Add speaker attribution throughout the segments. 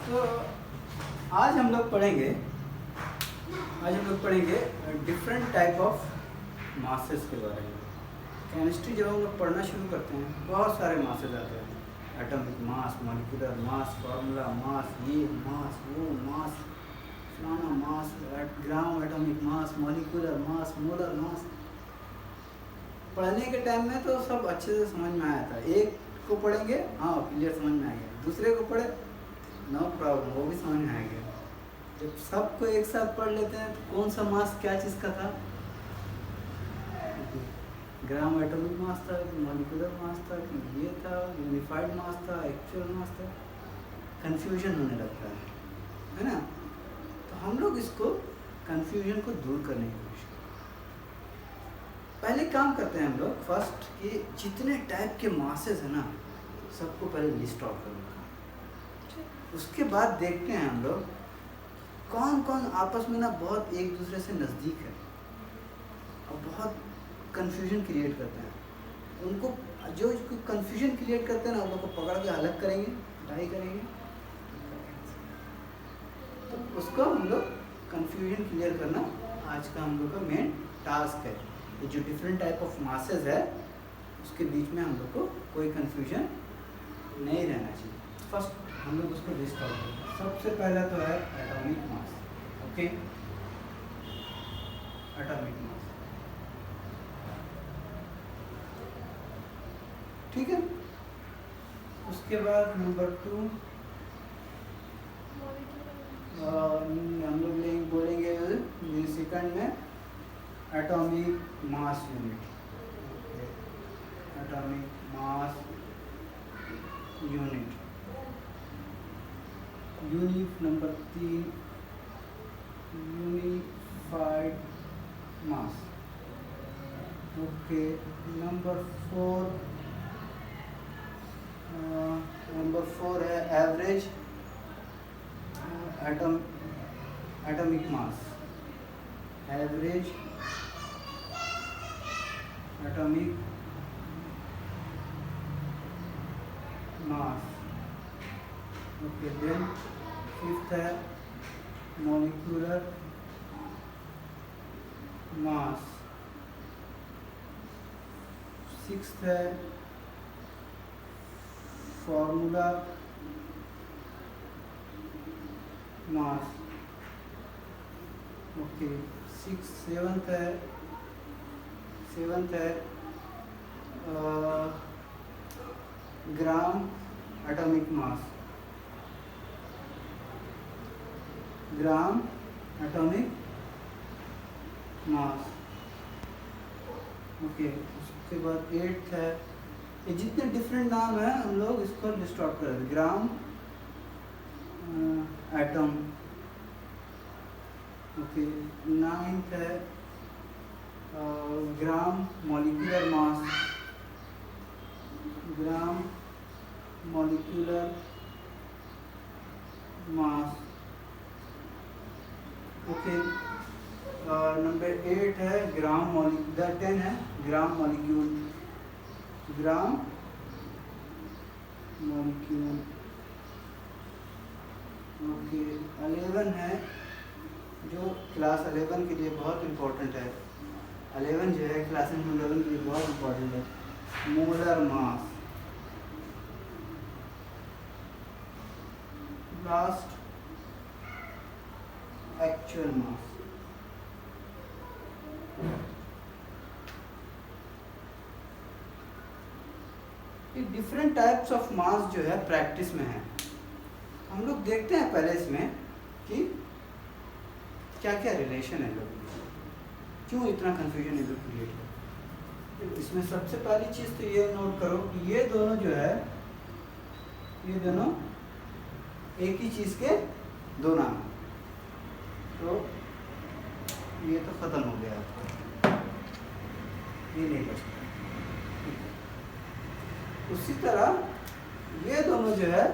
Speaker 1: तो आज हम लोग पढ़ेंगे डिफरेंट टाइप ऑफ मासेस के बारे में। केमिस्ट्री जब हम लोग पढ़ना शुरू करते हैं बहुत सारे मासेस आते हैं, atomic mass, molecular mass, formula mass, ये मास, वो मास, फलाना mass, gram atomic mass, molecular mass, molar mass. पढ़ने के टाइम में तो सब अच्छे से समझ में आया था। एक को पढ़ेंगे, हाँ क्लियर समझ में आ गया, दूसरे को पढ़े नो प्रॉब्लम, वो भी समझ में आ गया। जब सबको एक साथ पढ़ लेते हैं तो कौन सा मास क्या चीज़ का था, ग्राम एटॉमिक मास था, मॉलिक्यूलर मास था, कि ये था, यूनिफाइड मास था, एक्चुअल मास था, कंफ्यूजन होने लगता है ना। तो हम लोग इसको कंफ्यूजन को दूर करने की कोशिश करते हैं। पहले काम करते हैं हम लोग फर्स्ट कि जितने टाइप के मासेस है ना सबको पहले लिस्ट आउट करना। उसके बाद देखते हैं हम लोग कौन कौन आपस में ना बहुत एक दूसरे से नज़दीक है और बहुत कंफ्यूजन क्रिएट करते हैं। उनको जो कंफ्यूजन क्रिएट करते हैं ना उन लोग को पकड़ के अलग करेंगे, पिटाई करेंगे। तो उसको हम लोग कंफ्यूजन क्लियर करना आज का हम लोग का मेन टास्क है। ये जो डिफरेंट टाइप ऑफ मासेस है उसके बीच में हम लोग को कोई कंफ्यूजन नहीं रहना चाहिए। फर्स्ट हम लोग उसको लिस्ट आउट करें। सबसे पहला तो है atomic mass. Okay, atomic mass, ठीक है। उसके बाद नंबर 2 हम लोग बोलेंगे सेकंड में atomic mass unit. Atomic mass unit. Unit number 3 unified mass. Okay, number 4 है average atomic mass. Average atomic mass. Okay, then 5th है मॉलिक्यूलर मास। 6th है फार्मूला मास। ओके, 7th है ग्राम एटॉमिक मास। Gram atomic mass. ओके, उसके बाद 8th है, ये जितने different नाम है हम लोग इसको लिस्ट आउट कर दें। Gram atom. ओके, 9th है gram molecular mass. Gram molecular mass. Okay, number 8 है ग्राम मॉलिक्यूलर। 10 है gram molecule. Gram molecule. Okay, 11 है जो क्लास 11 के लिए बहुत इम्पोर्टेंट है। 11 जो है क्लास 11 के लिए बहुत इम्पोर्टेंट है, molar mass. Last actual mass. ये डिफरेंट टाइप्स ऑफ मास जो है प्रैक्टिस में है। हम लोग देखते हैं पहले इसमें कि क्या क्या रिलेशन है लोग, क्यों इतना कंफ्यूजन इधर क्रिएट है। इसमें सबसे पहली चीज़ तो ये नोट करो कि ये दोनों जो है ये दोनों एक ही चीज़ के दो नाम। तो ये तो ख़त्म हो गया, ये नहीं बचता। उसी तरह ये दोनों जो है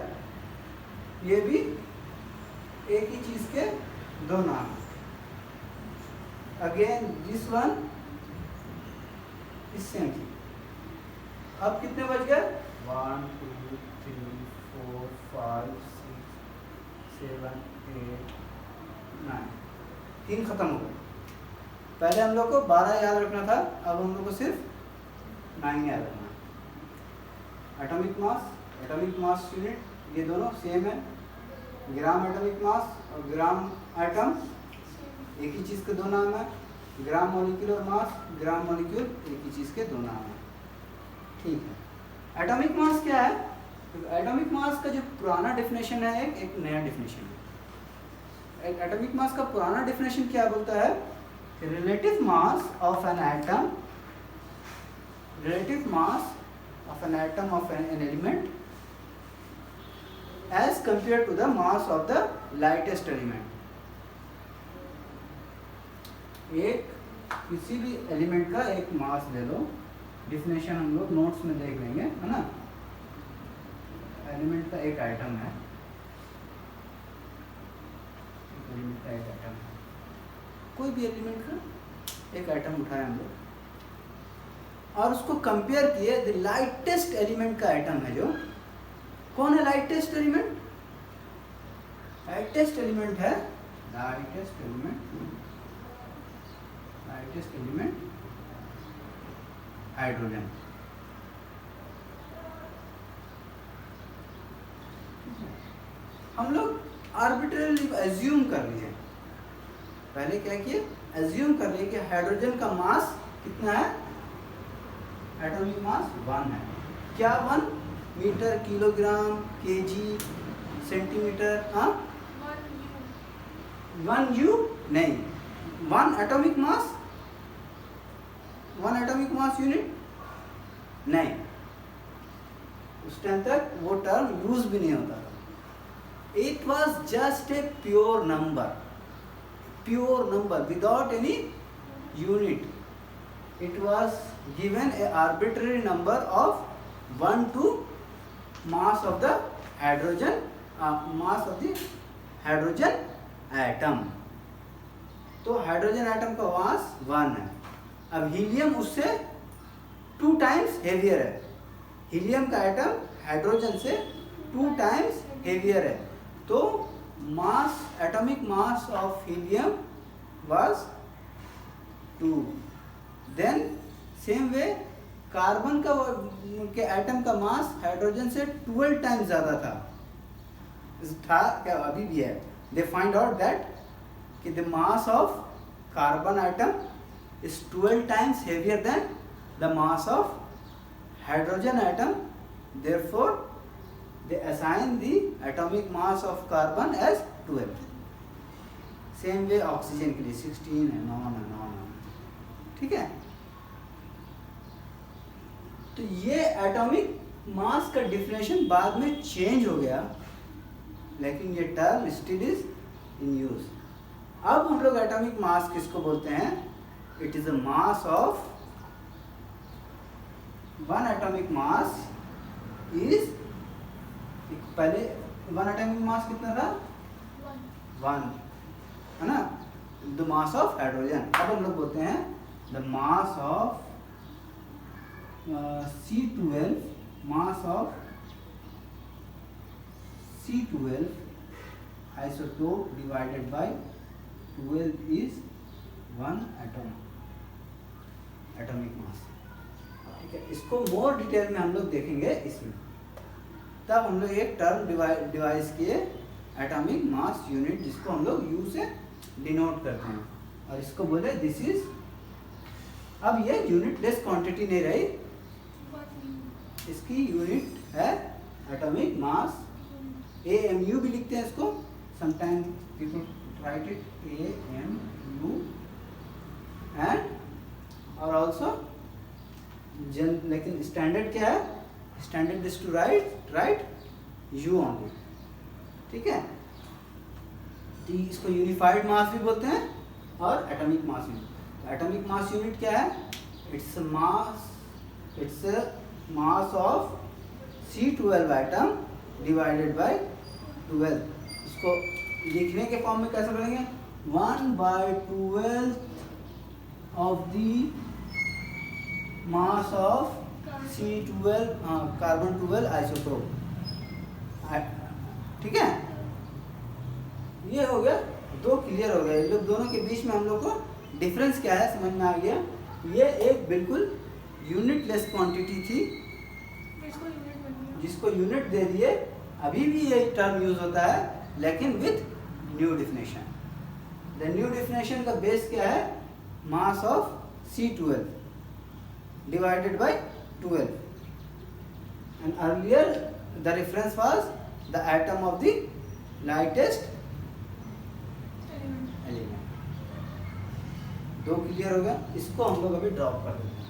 Speaker 1: ये भी एक ही चीज़ के दो नाम। अगेन दिस वन इस सेम थी। अब कितने बच गए? 1 2 3 4 5 6 7, 8, 9, 3 खत्म हो गए। पहले हम लोग को 12 याद रखना था, अब हम लोग को सिर्फ 9 याद रखना है। एटॉमिक मास यूनिट ये दोनों सेम है, ग्राम एटॉमिक मास और ग्राम एटम एक ही चीज़ के दो नाम है। Gram molecular mass, gram molecule एक ही चीज़ के दो नाम है। ठीक है, एटॉमिक मास क्या है? तो एटॉमिक मास का जो पुराना डेफिनेशन है एक नया डेफिनेशन है। एटॉमिक मास का पुराना डेफिनेशन क्या बोलता है? Relative mass of an atom, relative mass of an atom of an element as compare to the mass of the lightest element. एक किसी भी एलिमेंट का एक मास ले लो, डिफिनेशन हम लोग नोट्स में देख लेंगे, है ना। एलिमेंट का एक आइटम है, एलिमेंट का एक आइटम है, कोई भी एलिमेंट का एक आइटम उठाया हम लोग और उसको कंपेयर किए द लाइटेस्ट एलिमेंट का आइटम है जो, कौन है लाइटेस्ट एलिमेंट? लाइटेस्ट एलिमेंट है, लाइटेस्ट एलिमेंट हाइड्रोजन। हम लोग आर्बिट्रेरली एज्यूम कर लिए, पहले क्या किए? एज्यूम कर लिए कि हाइड्रोजन का मास कितना है? एटॉमिक मास 1 है। क्या 1? मीटर, किलोग्राम, केजी, सेंटीमीटर, हाँ 1 U नहीं, 1 atomic mass, 1 atomic mass unit नहीं, उस टाइम तक वो टर्म यूज भी नहीं होता था। It was just a pure number without any unit. It was given A arbitrary number of 1 to mass of the hydrogen, mass of the hydrogen atom। तो hydrogen atom का mass 1 है। अब helium उससे 2 times heavier है। Helium का atom hydrogen से 2 times heavier है, तो mass, atomic mass of helium was 2। Then same way carbon का के एटम का मास हाइड्रोजन से 12 times ज़्यादा था क्या, अभी भी है। दे फाइंड आउट दैट कि the mass of carbon atom is 12 times heavier than the mass of hydrogen atom, therefore they assign the atomic mass of carbon as 12। same way oxygen के लिए 16 and on। ठीक है, तो ये atomic mass का definition बाद में change हो गया, लेकिन ये term still is in use. अब हम लोग एटॉमिक मास किसको बोलते हैं? It is a mass of 1 atomic mass is, पहले 1 एटॉमिक मास कितना था? 1 है ना, द मास ऑफ हाइड्रोजन। अब हम लोग बोलते हैं the mass of C12, mass of C12 isotope divided by 12 is 1 atom, atomic mass। ठीक है, इसको मोर डिटेल में हम लोग देखेंगे इसमें। तब हम लोग एक टर्म डिवाइस किए एटॉमिक मास यूनिट, जिसको हम लोग U से डिनोट करते हैं, और इसको बोले दिस इज। अब ये यूनिटलेस क्वांटिटी नहीं रही, इसकी यूनिट है एटॉमिक मास। AMU भी लिखते हैं इसको, sometime people write it AMU, and और ऑल्सो लेकिन स्टैंडर्ड क्या है? Standard is to write U only. ठीक है, तो इसको यूनिफाइड मास भी बोलते हैं और atomic mass unit. Atomic mass unit क्या है? Its mass of C12 atom divided by 12। इसको लिखने के फॉर्म में कैसे करेंगे? 1/12 of the mass of C12 carbon 12 isotope. ठीक है, ये हो गया, दो क्लियर हो गया। इन लोग दोनों के बीच में हम लोग को डिफरेंस क्या है समझ में आ गया। ये एक बिल्कुल यूनिटलेस क्वांटिटी थी जिसको यूनिट दे दिए, अभी भी ये टर्म यूज होता है लेकिन with new definition. The new definition का बेस क्या है, mass of C12 divided by 12, and earlier the reference was the atom of the lightest element. दो क्लियर हो गया, इसको हम लोग अभी ड्रॉप कर देते हैं,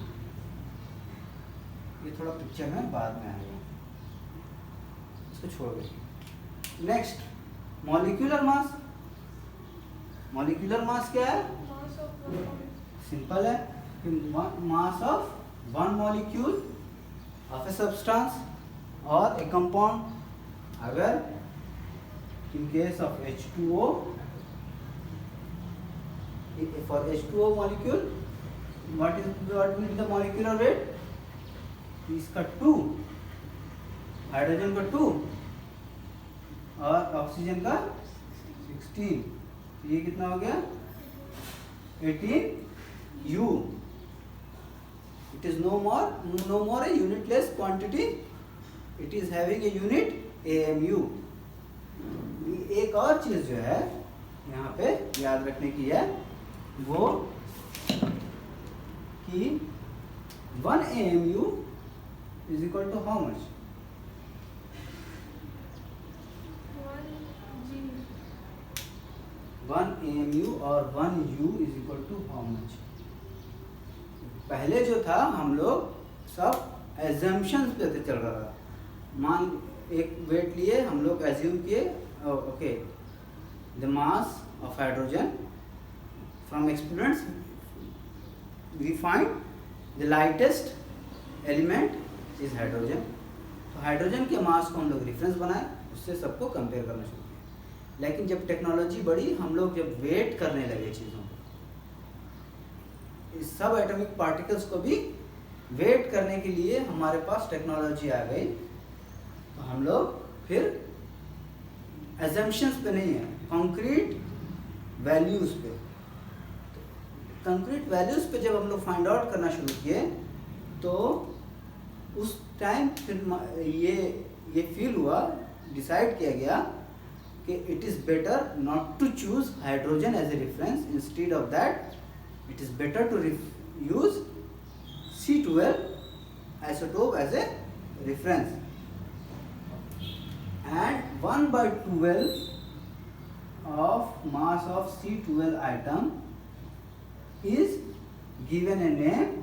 Speaker 1: ये थोड़ा पिक्चर में बाद में आएगा, इसको छोड़ दें। Next molecular mass. मॉलिक्यूलर मास क्या है, सिंपल है, mass of one molecule of a substance और ए कंपाउंड। अगर in case of H2O, for H2O molecule, what will be the molecular weight? इसका 2, हाइड्रोजन का 2 और ऑक्सीजन का 16, ये कितना हो गया 18U। It is no more a unitless quantity, it is having a unit AMU। एक और चीज जो है यहाँ पे याद रखने की है वो कि 1 AMU is equal to how much? 1 AMU और 1 U is equal to how much? पहले जो था हम लोग सब एजम्पशंस पे चल रहा था, मान एक वेट लिए हम लोग एज्यूम किए, okay the mass of hydrogen from experiments we find the lightest element is hydrogen. तो हाइड्रोजन के मास को हम लोग रेफरेंस बनाए, उससे सबको कंपेयर करना शुरू किया। लेकिन जब टेक्नोलॉजी बढ़ी, हम लोग जब वेट करने लगे चीज़ों को, इस सब एटॉमिक पार्टिकल्स को भी वेट करने के लिए हमारे पास टेक्नोलॉजी आ गई, तो हम लोग फिर एजम्पशंस पे नहीं है, कंक्रीट वैल्यूज पे। कंक्रीट वैल्यूज पे जब हम लोग फाइंड आउट करना शुरू किए तो उस टाइम फिर ये फील हुआ, डिसाइड किया गया कि it is better not to choose hydrogen as a reference, instead of that it is better to use C12 isotope as a reference. And 1/12 of mass of C12 atom is given a name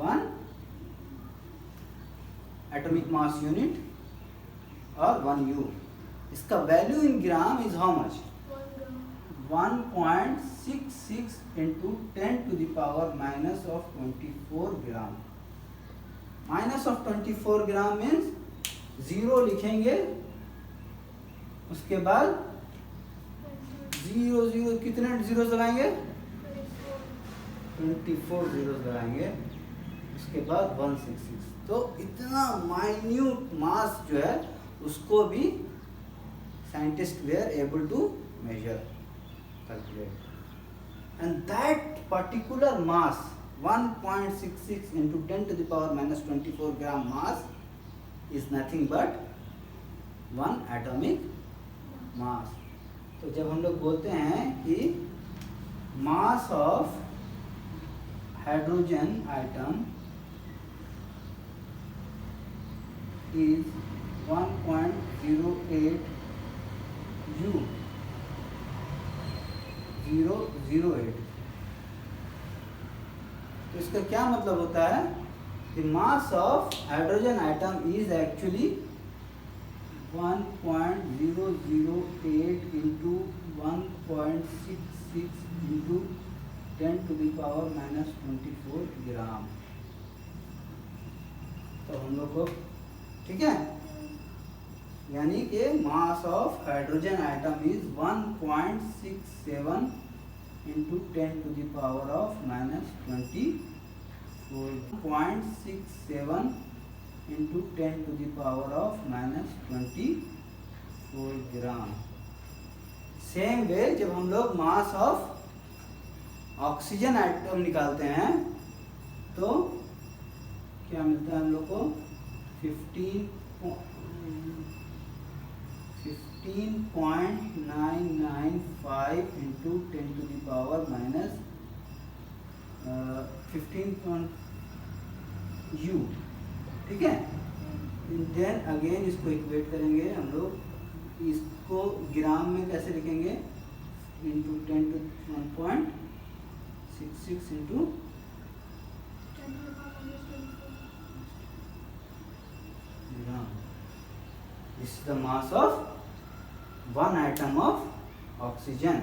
Speaker 1: 1 atomic mass unit or 1U। इसका value in gram is how much? 1.66 into 10 to the power minus of 24 gram। Minus of 24 gram means 0 लिखेंगे, उसके बाद 0 कितने zeros लगाएंगे, 24 zeros लगाएंगे, उसके बाद 166। तो इतना माइन्यूट मास जो है उसको भी scientist were able to measure, calculate, and that particular mass 1.66 into 10 to the power minus 24 gram mass is nothing but 1 atomic mass। तो जब हम लोग बोलते हैं कि मास of hydrogen atom is 1.08 U 008, तो इसका क्या मतलब होता है, the mass of hydrogen atom is actually 1.008 into 1.66 into 10 to the power minus 24 ग्राम। तो हम लोग को ठीक है, यानी कि मास of hydrogen atom is 1.67 into 10 to the power of minus 24.67 into 10 to the power of minus 24 gram. Same way जब हम लोग मास ऑफ ऑक्सीजन एटम निकालते हैं तो क्या मिलता है हम लोग को 15.995 into 10 to the power minus 15 U, ठीक है। देन अगेन इसको इक्वेट करेंगे हम लोग, इसको ग्राम में कैसे लिखेंगे, into 10 to 1.66 into gram. This is the mass of one atom of oxygen.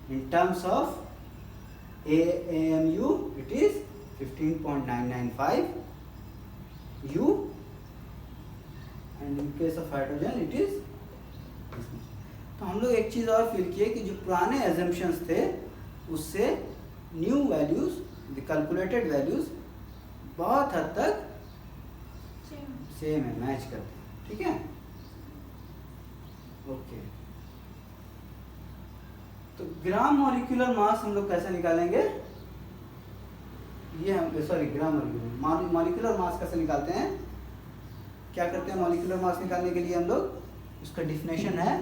Speaker 1: In terms of AMU, it is 15.995 U, and in case of hydrogen, it is this much. तो हम लोग एक चीज़ और फील किए कि जो पुराने assumptions थे उससे new values, the calculated values बहुत हद तक सेम है, मैच करते हैं, ठीक है। ओके, तो ग्राम मॉलिक्यूलर मास हम लोग कैसे निकालेंगे, ये हम सॉरी ग्राम मॉलिक्यूलर मास कैसे निकालते हैं, क्या करते हैं मॉलिक्यूलर मास निकालने के लिए हम लोग, उसका डिफिनेशन है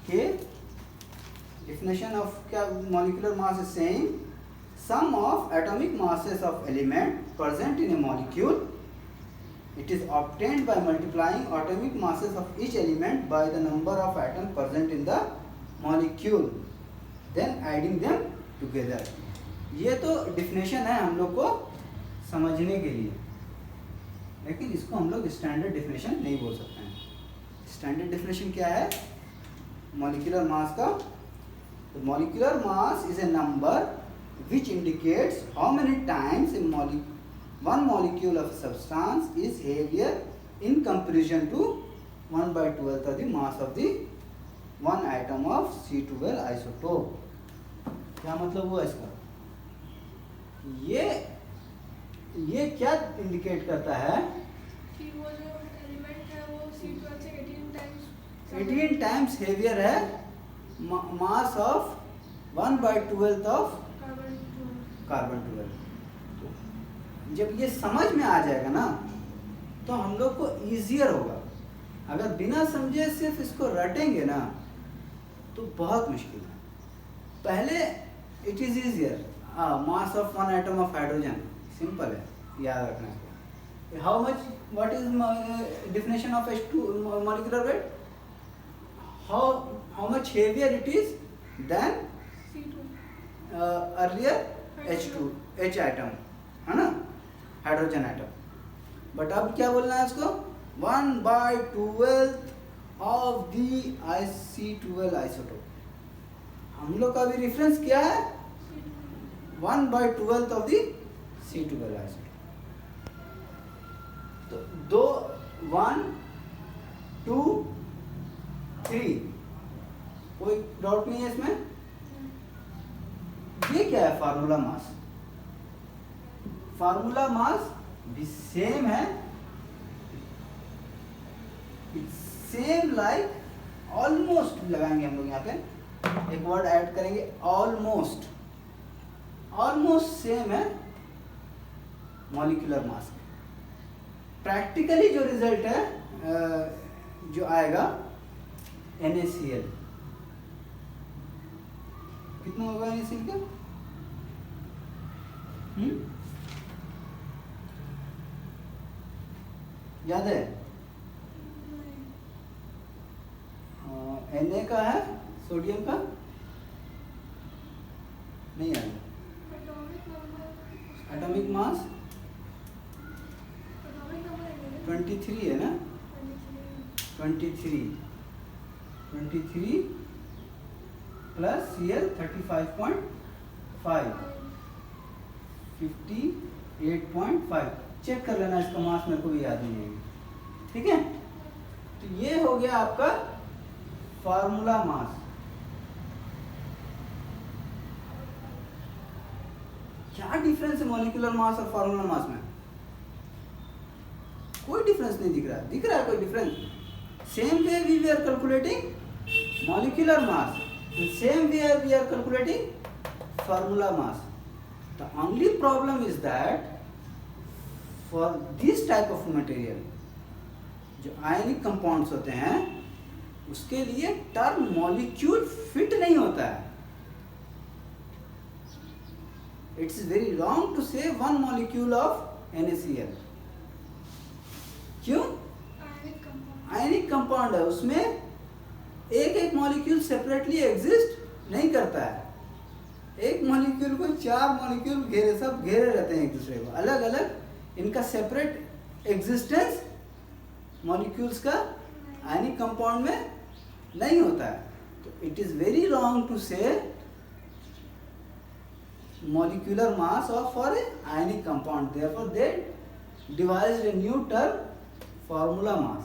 Speaker 1: कि definition of molecular mass is saying sum of atomic masses of element present in a molecule. It is obtained by multiplying atomic masses of each element by the number of atoms present in the molecule, then adding them together. ये तो definition है हम लोग को समझने के लिए, लेकिन इसको हम लोग standard definition नहीं बोल सकते हैं। Standard definition क्या है molecular mass का? The molecular mass is a number which indicates how many times one molecule of substance is heavier in comparison to 1/12 of the mass of the one atom of C12 isotope. क्या मतलब हुआ इसका? ये क्या indicate करता है
Speaker 2: कि वो जो एलिमेंट है वो C12 से
Speaker 1: 18 टाइम्स हेवियर है मास ऑफ 1/12 ऑफ कार्बन 12। जब ये समझ में आ जाएगा ना तो हम लोग को ईजियर होगा। अगर बिना समझे सिर्फ इसको रटेंगे ना तो बहुत मुश्किल है। पहले it is easier, mass of one atom of hydrogen simple है, याद रखना है। How much, what is definition of H2 molecular weight, how much heavier it is than earlier H atom, है ना, हाइड्रोजन एटम। बट अब क्या बोलना है इसको, 1/12 ऑफ दी C12 आइसोटोप। हम लोग का भी रेफरेंस क्या है, 1/12 ऑफ दी C12 आइसोटोप। तो 2 1 2 3, कोई डाउट नहीं है इसमें। ये क्या है, फार्मूला मास। फार्मूला मास भी सेम है, सेम लाइक ऑलमोस्ट लगाएंगे हम लोग यहाँ पे, एक वर्ड ऐड करेंगे ऑलमोस्ट, ऑलमोस्ट सेम है मॉलिक्यूलर मास। प्रैक्टिकली जो रिजल्ट है जो आएगा NaCl, कितना होगा NaCl का, याद है? Na का है, सोडियम का नहीं याद। एटॉमिक मास 23 है ना, 23 प्लस Cl 35.5 58.5। चेक कर लेना इसका मास, मेरे को भी याद नहीं है, ठीक है। तो ये हो गया आपका फार्मूला मास। क्या डिफरेंस है मॉलिक्यूलर मास और फार्मूला मास में? कोई डिफरेंस नहीं दिख रहा है, दिख रहा है कोई difference? Same way we are calculating molecular mass. In same way we are calculating formula mass. The only problem is that for this type of material, जो आयनिक कंपाउंड्स होते हैं उसके लिए टर्म मॉलिक्यूल फिट नहीं होता है. It's very wrong to say one molecule of NaCl. क्यों? Ionic compound है, उसमें एक एक मॉलिक्यूल सेपरेटली एग्जिस्ट नहीं करता है. एक मॉलिक्यूल को चार मॉलिक्यूल घेरे, सब घेरे रहते हैं एक दूसरे को, अलग अलग इनका सेपरेट एग्जिस्टेंस मॉलिक्यूल्स का आयनिक कंपाउंड में नहीं होता है. तो it is very wrong to say molecular mass of for a ionic compound. Therefore they devised a new term formula mass.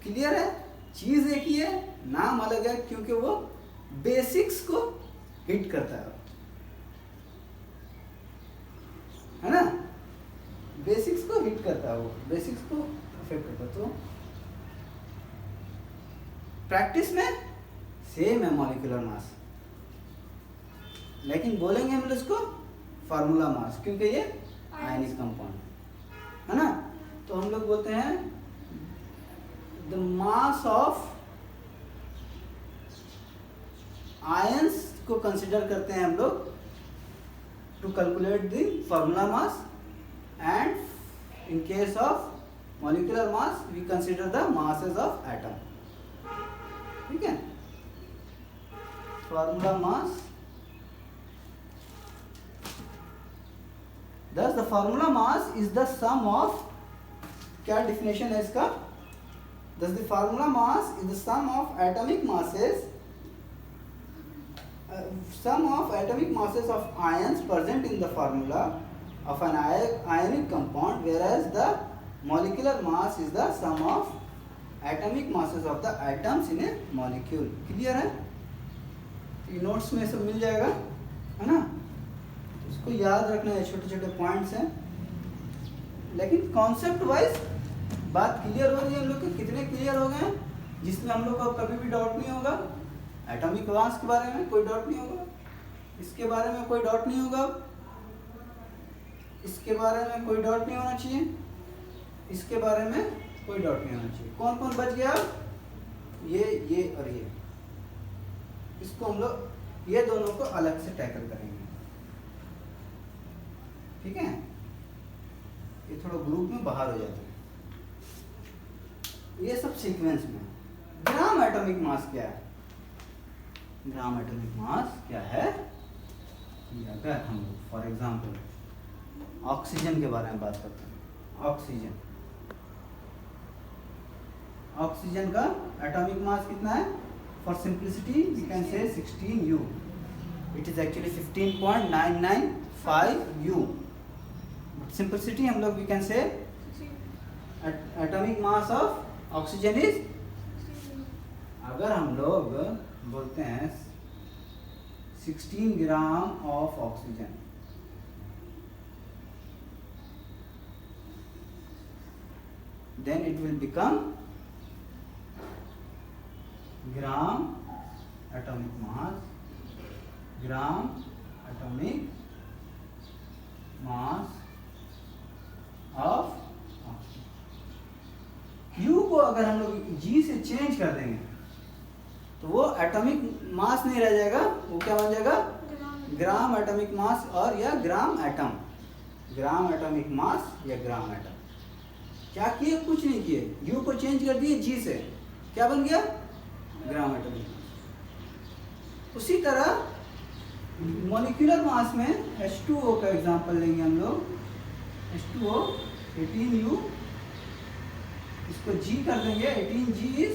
Speaker 1: Clear है? चीज एक ही है, नाम अलग है, क्योंकि वो बेसिक्स को हिट करता है ना. बेसिक्स को हिट करता है, वो बेसिक्स को अफेक्ट करता है. तो प्रैक्टिस में सेम है मॉलिक्यूलर मास, लेकिन बोलेंगे हम इसको फार्मूला मास क्योंकि ये आयनिक कंपाउंड है ना. तो हम लोग बोलते हैं द मास ऑफ आयंस को कंसिडर करते हैं हम लोग to calculate the formula mass, and in case of molecular mass we consider the masses of atom. ठीक है. Formula mass, thus the formula mass is the sum of, क्या definition है इसका? Thus the formula mass is the sum of atomic masses, sum of atomic masses of ions present in the formula of an ionic compound, whereas the molecular mass is the sum of atomic masses of the atoms in a molecule. Clear है? ये notes में सब मिल जाएगा, है ना. इसको याद रखना है, छोटे छोटे पॉइंट्स हैं, लेकिन कॉन्सेप्ट वाइज बात क्लियर हो रही है हम लोग के. कितने क्लियर हो गए हैं जिसमें हम लोग को कभी भी डाउट नहीं होगा. एटॉमिक मास के बारे में कोई डाउट नहीं होगा, इसके बारे में कोई डाउट नहीं होगा, इसके बारे में कोई डाउट नहीं होना चाहिए, इसके बारे में कोई डाउट नहीं होना चाहिए. कौन कौन बच गया? ये और ये. इसको हम लोग ये दोनों को अलग से टैकल करेंगे. ठीक है. ये थोड़ा ग्रुप में बाहर हो जाते हैं. ये सब सीक्वेंस में. ग्राम एटॉमिक मास क्या है? ग्राम एटॉमिक मास क्या है? अगर हम फॉर एग्जांपल ऑक्सीजन के बारे में बात करते हैं. ऑक्सीजन का एटॉमिक मास कितना है? For simplicity we can say 16U. It is actually 15.995 U. Simplicity हम लोग we can say atomic mass of oxygen is, अगर हम लोग बोलते हैं 16 gram of oxygen, then it will become gram atomic mass, gram atomic mass of oxygen. U को अगर हम लोग G से चेंज कर देंगे तो वो एटॉमिक मास नहीं रह जाएगा, वो क्या बन जाएगा? ग्राम एटॉमिक मास और या ग्राम एटम. ग्राम एटॉमिक मास या ग्राम एटम. क्या किए? कुछ नहीं किए. यू को चेंज कर दिए जी से, क्या बन गया? ग्राम एटॉमिक मास. उसी तरह मॉलिक्यूलर मास में H2O का एग्जांपल लेंगे हम लोग. H2O 18U, इसको G कर देंगे. 18G is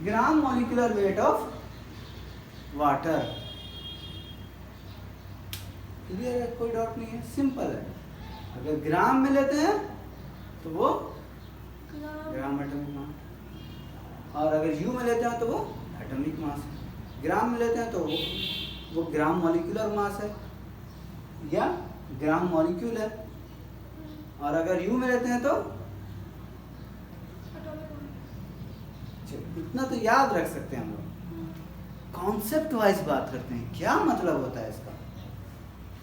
Speaker 1: gram molecular weight of water. Clear है? कोई डाउट नहीं है, सिंपल है. अगर ग्राम में लेते हैं तो वो ग्राम एटॉमिक मास, और अगर यू में लेते हैं तो वो एटॉमिक मास. ग्राम में लेते हैं तो वो ग्राम मॉलिक्यूलर मास है या ग्राम मॉलिक्यूल है, और अगर यू में लेते हैं तो चलो इतना तो याद रख सकते हैं हम लोग। कॉन्सेप्ट वाइज बात करते हैं, क्या मतलब होता है इसका,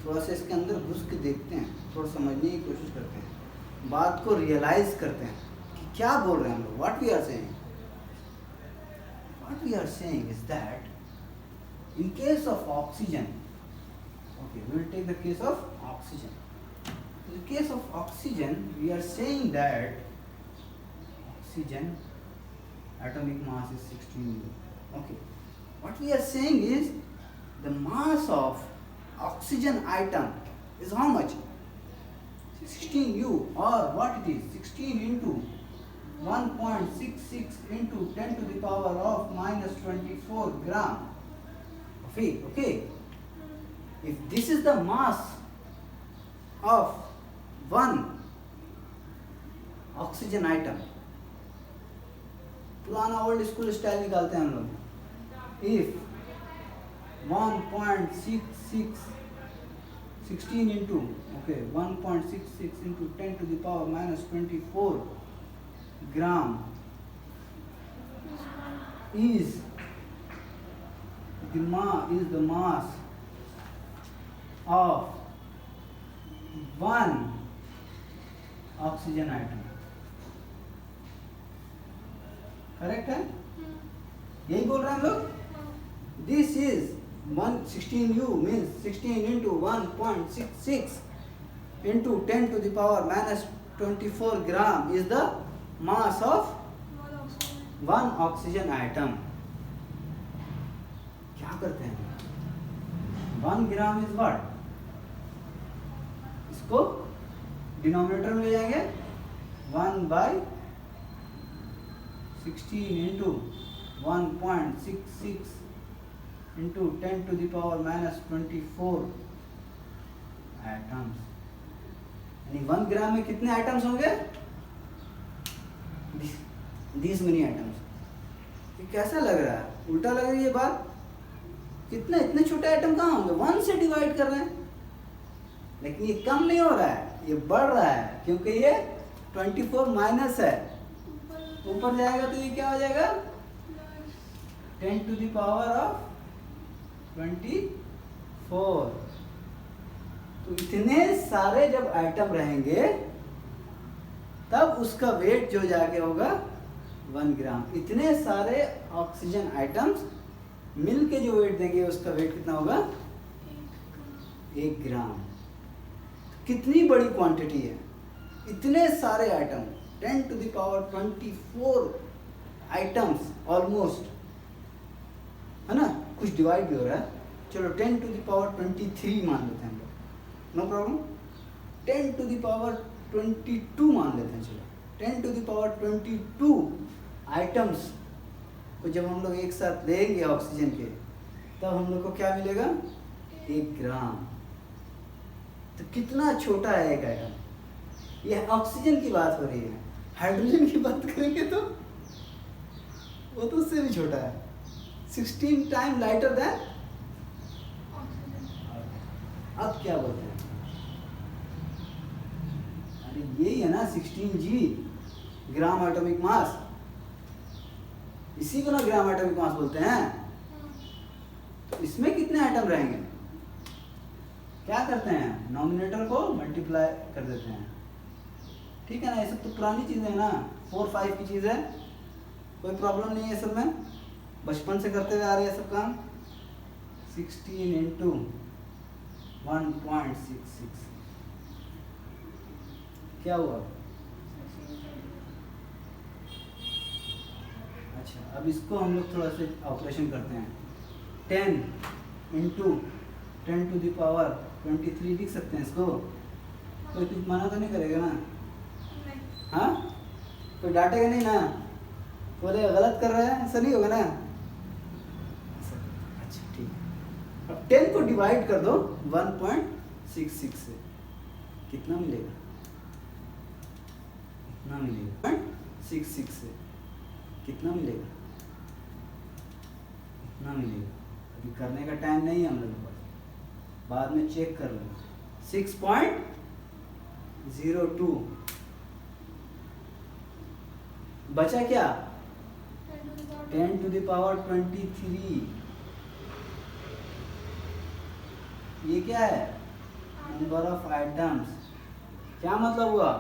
Speaker 1: थोड़ा सा इसके अंदर घुस के देखते हैं, थोड़ा समझने की कोशिश करते हैं, बात को रियलाइज करते हैं कि क्या बोल रहे हैं हम लोग। What we are saying is that in case of oxygen, okay, we will take the case of oxygen. In the case of oxygen, we are saying that oxygen atomic mass is 16 U. Okay, what we are saying is the mass of oxygen atom is how much? 16 U, or what it is? 16 into 1.66 into 10 to the power of minus 24 gram. Okay, if this is the mass of one oxygen atom, पुराना old school style निकालते हैं हम लोग। If 1.66 16 into 1.66 into 10 to the power minus 24 gram is the mass of one oxygen atom, correct है? यही बोल रहे हैं हम लोग। This is 16 U means 16 into 1.66 into 10 to the power minus 24 gram is the mass of one oxygen atom. क्या करते हैं? 1 ग्राम इज व्हाट? इसको डिनोमिनेटर में ले जाएंगे 1/16 into 1.66 into 10 to the power minus 24 atoms. यानी 1 ग्राम में कितने एटम्स होंगे? This many atoms. ये कैसा लग रहा है? उल्टा लग रही है बात। कितना इतने छोटे आइटम कहाँ होंगे? 1 से डिवाइड कर रहे हैं, लेकिन ये कम नहीं हो रहा है, ये बढ़ रहा है, क्योंकि ये 24 माइनस है। ऊपर जाएगा तो ये क्या हो जाएगा? 10 टू द पावर ऑफ 24। तो इतने सारे जब आइटम रहेंगे तब उसका वेट जो जाके होगा 1 ग्राम। इतने सारे ऑक्सीजन आइटम्स मिल के जो वेट देंगे उसका वेट कितना होगा? 1 ग्राम। कितनी बड़ी क्वांटिटी है, इतने सारे item, 10 to the power 24 items almost, है ना? कुछ डिवाइड भी हो रहा है, चलो 10 टू द पावर 23 मान लेते हैं हम लोग, no problem. 10 to the power 22 मान लेते हैं, चलो 10 टू द पावर 22 आइटम्स को जब हम लोग एक साथ लेंगे ऑक्सीजन के, तब हम लोग को क्या मिलेगा? 1 ग्राम। तो कितना छोटा है एक आइटम। यह ऑक्सीजन की बात हो रही है। हाइड्रोजन की बात करेंगे तो वो तो उससे भी छोटा है, 16 टाइम लाइटर देन। अब क्या बोलते हैं? अरे यही है ना 16G, ग्राम एटॉमिक मास। इसी को ना ग्राम एटॉमिक मास बोलते हैं। तो इसमें कितने एटम रहेंगे? क्या करते हैं? नॉमिनेटर को मल्टीप्लाई कर देते हैं, ठीक है ना? ये सब तो पुरानी चीज़ें हैं ना, 4-5 की चीज़ है, कोई प्रॉब्लम नहीं है सब में, बचपन से करते हुए आ रहे हैं सब काम। 16 इंटू 1.66 क्या हुआ? अच्छा, अब इसको हम लोग थोड़ा सा ऑपरेशन करते हैं। 10 इंटू 10 टू द पावर 23 लिख सकते हैं इसको। कोई कुछ मना तो नहीं करेगा ना? हाँ, कोई डांटेगा नहीं ना? बोले गलत कर रहा है, ऐसा नहीं होगा ना? अच्छा ठीक है। अब 10 को डिवाइड कर दो 1.66 से, कितना मिलेगा? इतना मिलेगा। 0.66 से कितना मिलेगा? इतना मिलेगा। अभी करने का टाइम नहीं है हम लोगों के पास, बाद में चेक कर लो। 6.02 बचा क्या? 10 to the power 23। ये क्या है? Number of items. क्या मतलब हुआ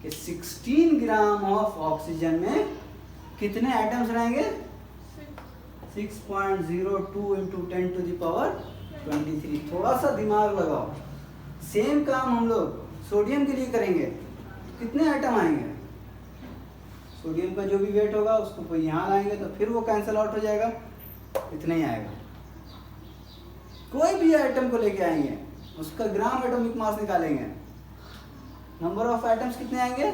Speaker 1: कि 16 ग्राम ऑफ ऑक्सीजन में कितने आइटम्स रहेंगे? 6.02 इंटू 10 टू द पावर 23। थोड़ा सा दिमाग लगाओ। सेम काम हम लोग सोडियम के लिए करेंगे, कितने आइटम आएंगे? सोडियम का जो भी वेट होगा उसको यहाँ लाएंगे तो फिर वो कैंसिल आउट हो जाएगा, इतना ही आएगा। कोई भी आइटम को लेके आएंगे, उसका ग्राम एटॉमिक मास निकालेंगे, नंबर ऑफ आइटम्स कितने आएंगे?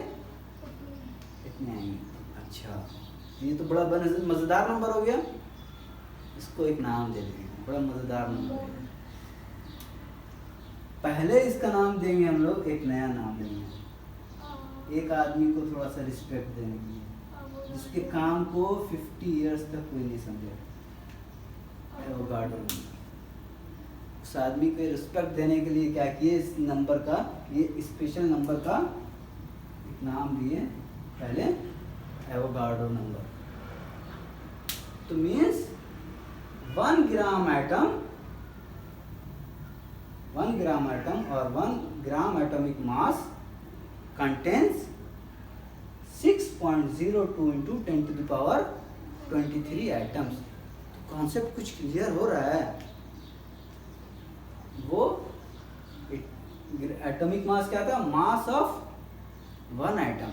Speaker 1: इतने आएंगे। अच्छा, ये तो बड़ा मज़ेदार नंबर हो गया, इसको एक नाम दे देंगे, बड़ा मज़ेदार नंबर है। पहले इसका नाम देंगे हम लोग, एक नया नाम देंगे, एक आदमी को थोड़ा सा रिस्पेक्ट देने के लिए, जिसके काम को 50 इयर्स तक कोई नहीं समझे, एवोगाड्रो। उस आदमी को रिस्पेक्ट देने के लिए क्या किए? इस नंबर का, ये स्पेशल नंबर का एक नाम दिए पहले, एवोगाड्रो नंबर। तो मीन्स 1 ग्राम एटम और 1 ग्राम atomic mass contains 6.02 into 10 to the power 23 items. तो कॉन्सेप्ट कुछ क्लियर हो रहा है। वो एटॉमिक मास क्या था? Mass of 1 item,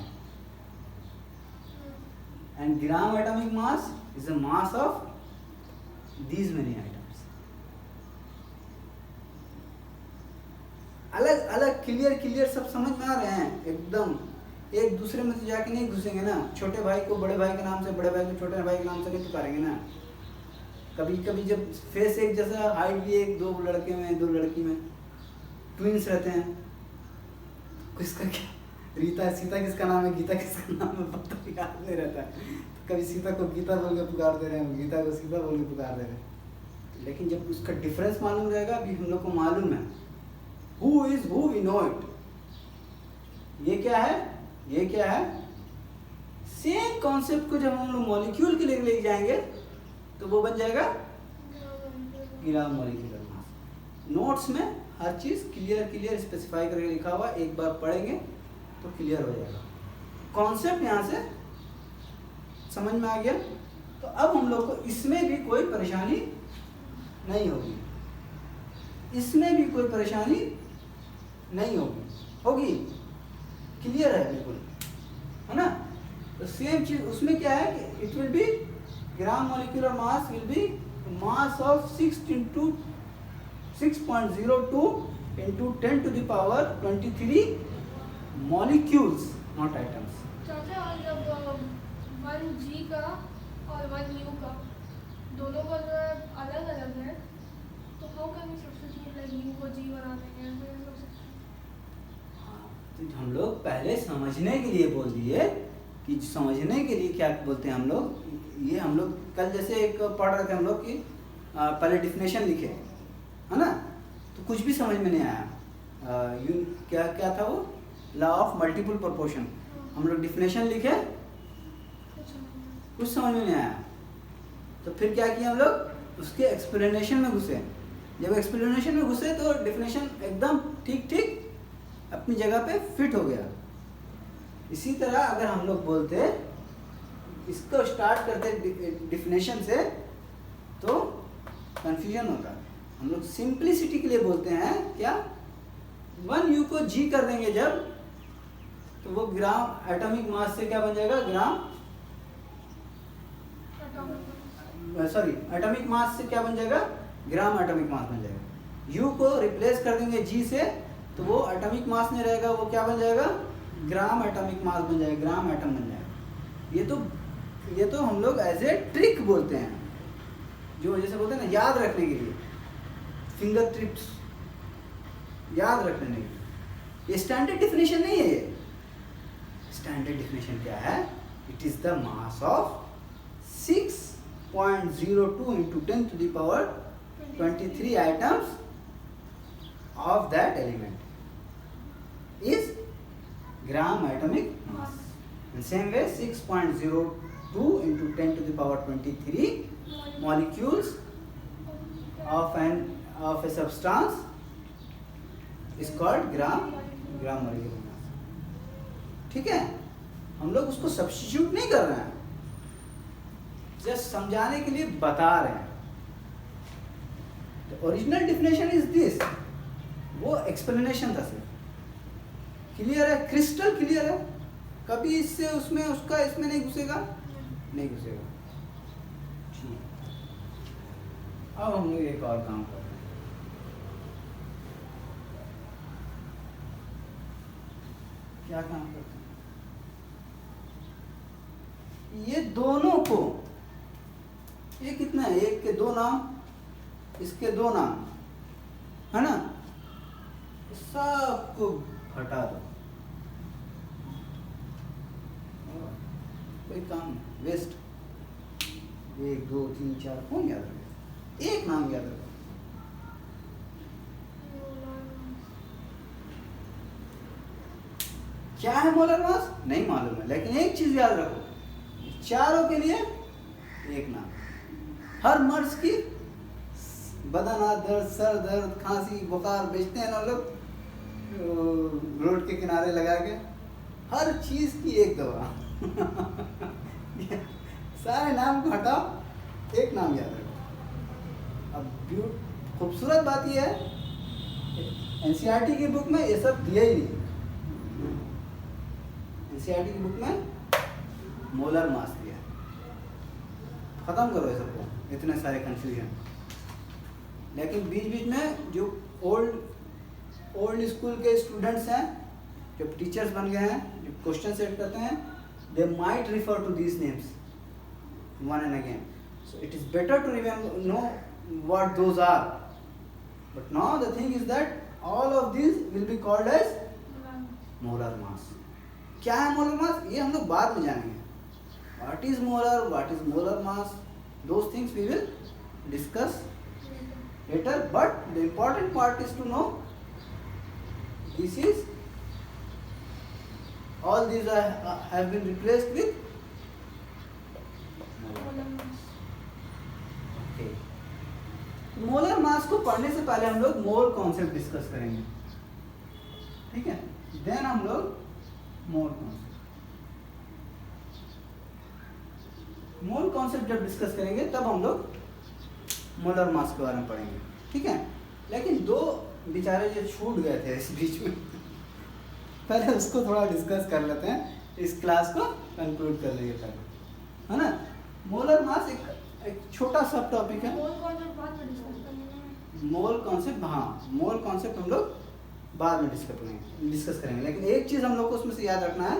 Speaker 1: and gram atomic mass is the mass of these many items। अलग अलग क्लियर सब समझ में आ रहे हैं एकदम, एक दूसरे में तो जाके नहीं घुसेंगे ना। छोटे भाई को बड़े भाई के नाम से, बड़े भाई को छोटे भाई के नाम से नहीं पुकारेंगे ना। कभी कभी जब फेस एक जैसा, हाइट भी एक, 2 लड़के में 2 लड़की में ट्विंस रहते हैं, किसका क्या, रीता सीता किसका नाम है, गीता किसका नाम है, पता भी याद नहीं रहता है। तो कभी सीता को गीता बोल के पुकार दे रहे हैं, गीता को सीता बोल के पुकार दे रहे हैं। लेकिन जब उसका डिफरेंस मालूम रहेगा, अभी हम लोग को मालूम है who is who, we know it। ये क्या है, ये क्या है? सेम कॉन्सेप्ट को जब हम लोग मॉलिक्यूल के लिए लेके जाएंगे तो वो बन जाएगा ग्राम मॉलिक्यूलर मास। नोट्स में हर चीज क्लियर स्पेसिफाई करके लिखा हुआ, एक बार पढ़ेंगे तो क्लियर हो जाएगा। कॉन्सेप्ट यहाँ से समझ में आ गया। तो अब हम लोग को इसमें भी कोई परेशानी नहीं होगी, इसमें भी कोई परेशानी नहीं होगी, क्लियर है बिल्कुल, है ना। तो सेम चीज उसमें क्या है कि it will be gram molecular mass will be mass of 6.02 into 10 to the power 23 molecules, not items।
Speaker 2: चाचा, और जब 1G का और 1U का दोनों का जो है अलग अलग है, तो how can we substitute, like U को G बना देंगे, ऐसे कैसे हो सकता है?
Speaker 1: तो हम लोग पहले समझने के लिए बोल दिए कि समझने के लिए क्या बोलते हैं हम लोग। ये हम लोग कल जैसे एक पढ़ रहे थे हम लोग कि पहले डिफिनेशन लिखे, है ना, तो कुछ भी समझ में नहीं आया। क्या था वो, लॉ ऑफ मल्टीपल प्रोपोर्शन। हम लोग डिफिनेशन लिखे, कुछ समझ में नहीं आया, तो फिर क्या किया हम लोग, उसके एक्सप्लेनेशन में घुसे। जब एक्सप्लेनेशन में घुसे तो डिफिनेशन एकदम ठीक अपनी जगह पे फिट हो गया। इसी तरह अगर हम लोग बोलते, इसको स्टार्ट करते डिफिनेशन से, तो कंफ्यूजन होता। हम लोग सिंप्लिसिटी के लिए बोलते हैं क्या, 1U को G कर देंगे जब, तो वो ग्राम एटॉमिक मास से क्या बन जाएगा, एटॉमिक मास से क्या बन जाएगा, ग्राम एटॉमिक मास बन जाएगा। U को रिप्लेस कर देंगे G से, तो वो एटॉमिक मास नहीं रहेगा, वो क्या बन जाएगा, ग्राम एटॉमिक मास बन जाएगा, ग्राम एटम बन जाएगा। ये तो हम लोग एज ए ट्रिक बोलते हैं, जो जैसे बोलते हैं ना, याद रखने के लिए, फिंगर ट्रिप्स याद रखने के लिए। ये स्टैंडर्ड डिफिनेशन नहीं है। ये स्टैंडर्ड डिफिनेशन क्या है, it is the mass of 6.02 into 10 to the power 23 items of that element is gram atomic mass। In same way 6.02 2 into 10 to the power 23 molecules of a substance is called gram molecular mass. ठीक है, हम लोग उसको substitute नहीं कर रहे हैं, just समझाने के लिए बता रहे हैं। ओरिजिनल डिफिनेशन इज दिस, वो एक्सप्लेनेशन था सिर्फ। क्लियर है, क्रिस्टल क्लियर है, कभी इससे उसमें उसका इसमें नहीं घुसेगा, नहीं घुसेगा। ठीक, अब हम लोग एक और काम कर रहे हैं। क्या काम करते हैं? ये दोनों को, ये कितना है, एक के दो नाम, इसके दो नाम, है ना, सबको हटा दो, कोई काम नहीं, वेस्ट। 1 2 3 4 कौन याद रखेगा, एक नाम याद रखो। क्या है मोलर मास नहीं मालूम है, लेकिन एक चीज याद रखो, चारों के लिए एक नाम। हर मर्ज की बदन दर्द, सर दर्द, खांसी, बुखार बेचते हैं ना लोग रोड के किनारे लगा के, हर चीज की एक दवा। सारे नाम को हटाओ, एक नाम याद रखो। अब खूबसूरत बात यह है, एनसीईआरटी की बुक में ये सब दिया ही नहीं। एनसीईआरटी की बुक में मोलर मास दिया, खत्म करो ये सबको, इतने सारे कंफ्यूजन। लेकिन बीच बीच में जो ओल्ड स्कूल के स्टूडेंट्स हैं, जो टीचर्स बन गए हैं, जो क्वेश्चन सेट करते हैं, they might refer to these names one and again, so it is better to remember, know what those are, but now the thing is that all of this will be called as molar mass. क्या है molar mass, ये हम लोग बाद में जानेंगे। What is molar mass, those things we will discuss later, but the important part is to know this is all these have been replaced with molar mass. Okay, molar mass को पढ़ने से पहले हम लोग मोल कॉन्सेप्ट डिस्कस करेंगे, ठीक है, then हम लोग मोल कॉन्सेप्ट जब डिस्कस करेंगे तब हम लोग मोलर मास के बारे में पढ़ेंगे, ठीक है। लेकिन दो बेचारे जो छूट गए थे इस बीच में, पहले उसको थोड़ा डिस्कस कर लेते हैं, इस क्लास को कंक्लूड कर लेंगे पहले, है ना। मोलर मास एक छोटा सब टॉपिक है। मोल कॉन्सेप्ट, हाँ, मोल कॉन्सेप्ट हम लोग बाद में डिस्कस करेंगे, लेकिन एक चीज हम लोग को उसमें से याद रखना है,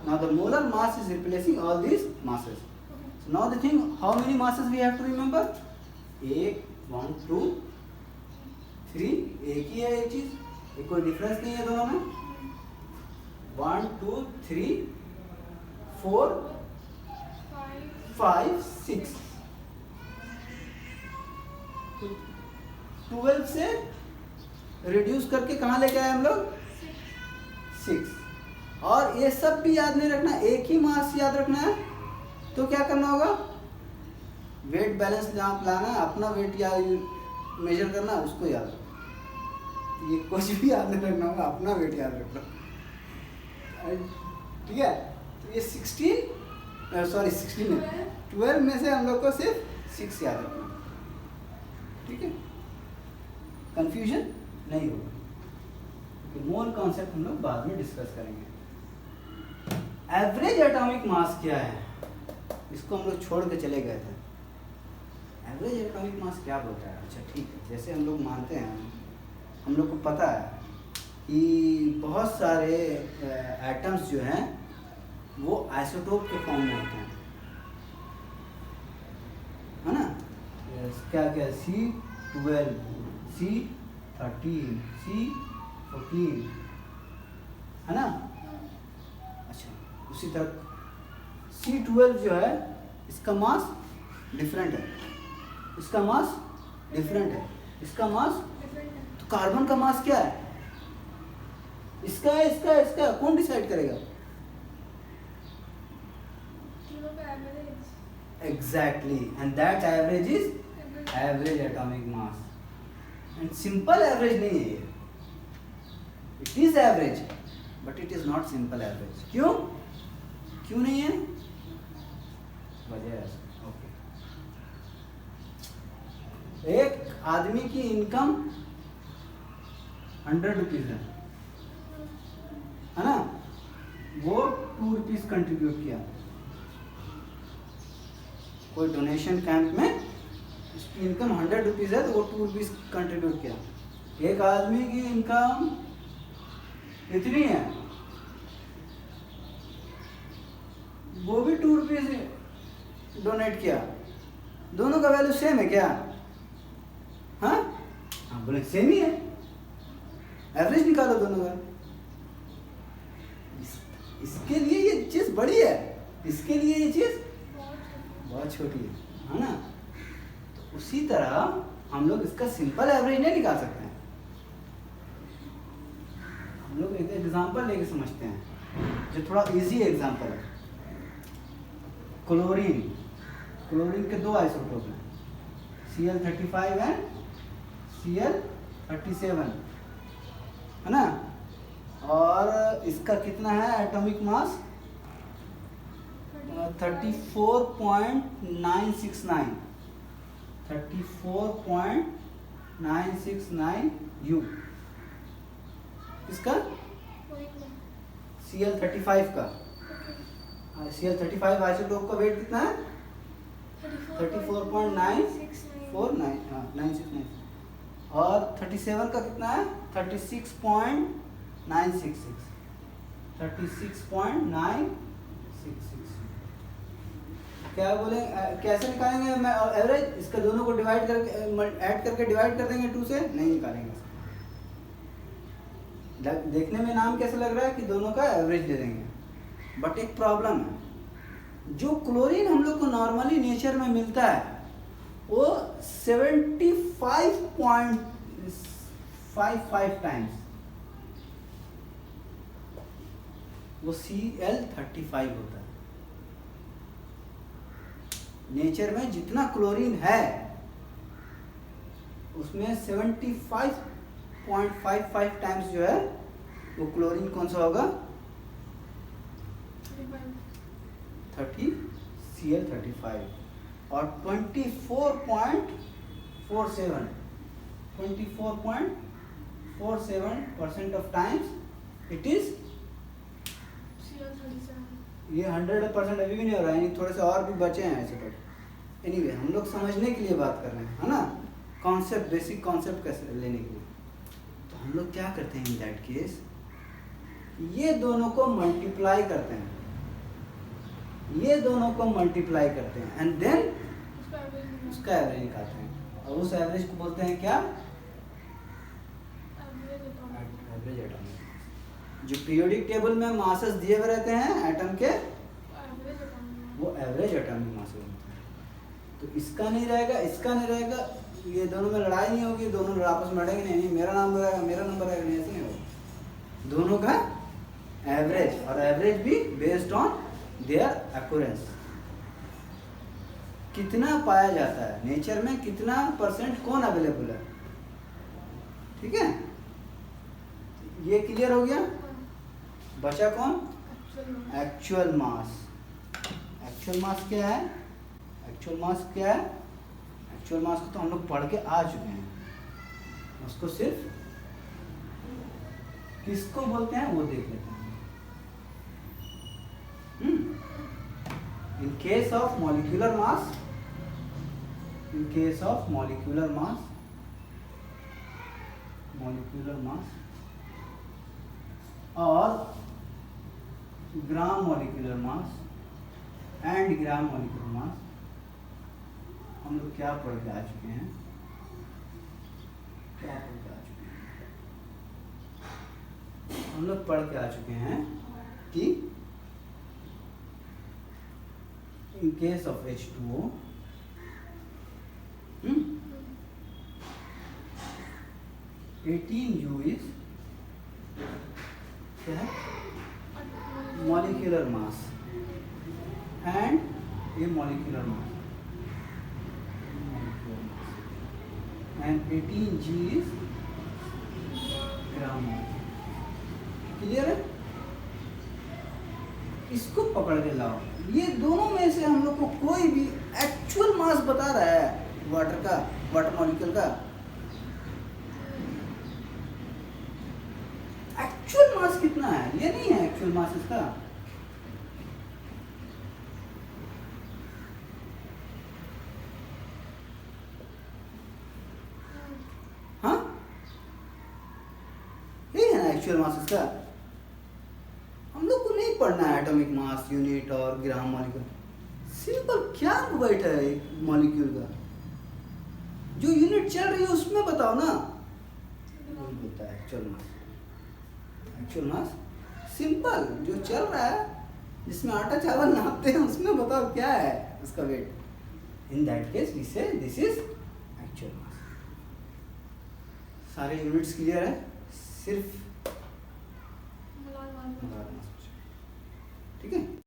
Speaker 1: now the molar mass is replacing all these masses. So now the thing, how many masses we have to remember? 1 2 3, एक ही है, एक चीज, एक कोई डिफरेंस नहीं है दोनों में। 1 2 3 4 5 6, 12 से रिड्यूस करके कहाँ लेके आए हम लोग, 6। और ये सब भी याद नहीं रखना, एक ही मास याद रखना है, तो क्या करना होगा, वेट बैलेंस जहाँ लाना है, अपना वेट या मेजर करना है, उसको याद रखना। ये कुछ भी याद नहीं रखना होगा, अपना वेट याद रखना, ठीक है। तो ये 12 में से हम लोग को सिर्फ 6 याद रखना, ठीक है, कंफ्यूजन नहीं होगा। मोल कॉन्सेप्ट हम लोग बाद में डिस्कस करेंगे। एवरेज एटॉमिक मास क्या है, इसको हम लोग छोड़ के चले गए थे। एवरेज एटॉमिक मास क्या बोलता है, अच्छा ठीक है, जैसे हम लोग मानते हैं, हम लोग को पता है कि बहुत सारे एटम्स जो हैं वो आइसोटोप के फॉर्म में होते हैं, है ना। क्या क्या C12, C13, C14, है ना। अच्छा, उसी तरह C12 जो है, इसका मास डिफरेंट है, इसका मास डिफरेंट है, इसका मास, तो कार्बन का मास क्या है, इसका है, इसका कौन डिसाइड करेगा,
Speaker 2: दोनों का average.
Speaker 1: Exactly, and that average is average atomic mass. And simple average नहीं है ये. It is average, but it is not simple average. क्यों? क्यों नहीं है? वजह है. Okay. एक आदमी की इनकम 100 रुपीज है ना? वो 2 रुपीज कंट्रीब्यूट किया कोई डोनेशन कैंप में, उसकी इनकम 100 रुपीज है तो वो 2 रुपीज कंट्रीब्यूट किया. एक आदमी की इनकम इतनी है, वो भी 2 रुपीज डोनेट किया. दोनों का वैल्यू सेम है क्या? हाँ हाँ बोले सेम ही है. एवरेज निकालो दोनों का. इसके लिए ये चीज बड़ी है, इसके लिए ये चीज बहुत छोटी है ना? तो उसी तरह हम लोग इसका सिंपल एवरेज नहीं निकाल सकते हैं. हम लोग एक एग्जांपल लेके समझते हैं जो थोड़ा इजी एग्जांपल है. क्लोरीन. क्लोरीन के 2 आइसोटोप हैं, Cl35 एंड Cl37, है ना? और इसका कितना है एटॉमिक मास? 34.969 34.969 U. इसका Cl35 का Cl35 आइसोटोप का वेट कितना है? 34.969 और 37 का कितना है? 36.966 36.966. क्या बोले कैसे निकालेंगे? मैं एवरेज इसका दोनों को डिवाइड करके ऐड करके डिवाइड कर देंगे 2 से. नहीं निकालेंगे. देखने में नाम कैसे लग रहा है कि दोनों का एवरेज दे देंगे, बट एक प्रॉब्लम है. जो क्लोरीन हम लोग को नॉर्मली नेचर में मिलता है वो 75.55 टाइम्स वो Cl35 होता है. नेचर में जितना क्लोरीन है उसमें 75.55 टाइम्स जो है वो क्लोरीन कौन सा होगा? 30 Cl35 और 24.47% ऑफ टाइम्स इट इज ये 100% अभी भी नहीं हो रहा है, थोड़े से और भी बचे हैं ऐसे. तो एनीवे हम लोग समझने के लिए बात कर रहे हैं, है ना? कॉन्सेप्ट, बेसिक कॉन्सेप्ट कैसे लेने के लिए. तो हम लोग क्या करते हैं इन दैट केस, ये दोनों को मल्टीप्लाई करते हैं, ये दोनों को मल्टीप्लाई करते हैं एंड देन उसका एवरेज निकालते हैं. और उस एवरेज को बोलते हैं क्या? Average atomic. जो पीरियोडिक टेबल में मासेस दिए हुए रहते हैं एटम के, वो एवरेज एटॉमिक मास होते हैं. तो इसका नहीं रहेगा, इसका नहीं रहेगा, ये दोनों में लड़ाई नहीं होगी, दोनों आपस में लड़ेंगे नहीं, मेरा नाम रहेगा मेरा नंबर रहेगा, नहीं, ऐसे नहीं होगा. दोनों का एवरेज, और एवरेज भी बेस्ड ऑन देयर अक्यूरेंस. कितना पाया जाता है नेचर में, कितना % कौन अवेलेबल है. ठीक है, ये क्लियर हो गया. बचा कौन? Actual mass. एक्चुअल मास क्या है? एक्चुअल मास क्या है? एक्चुअल मास को तो हम लोग पढ़ के आ चुके हैं, उसको सिर्फ किसको बोलते हैं वो देख लेते हैं. In case of molecular mass, or gram molecular mass and gram molecular mass, हम लोग क्या पढ़ के आ चुके हैं? हम लोग पढ़ के आ चुके हैं कि in case of H2O, 18U is क्या है? Molecular mass and ये molecular mass and 18 G is gram mass. Clear है? इसको पकड़ के लाओ। ये दोनों में से हम लोग को कोई भी एक्चुअल मास बता रहा है वाटर का, वाटर मॉलिक्यूल का एक्चुअल मास कितना है? ये नहीं है एक्चुअल मास इसका। हाँ, ये है ना एक्चुअल मास इसका। हम लोग को नहीं पढ़ना है एटॉमिक मास यूनिट और ग्राम मॉलिक्यूल। सिंपल क्या बैठा है एक मॉलिक्यूल का, जो यूनिट चल रही है उसमें बताओ ना। वही होता है actual mass. Actual mass simple जो चल रहा है, जिसमें आटा चावल नापते हैं उसमें बताओ क्या है उसका weight. In that case we say this is actual mass. सारे यूनिट्स क्लियर है? सिर्फ
Speaker 2: मलाल मास।
Speaker 1: ठीक है।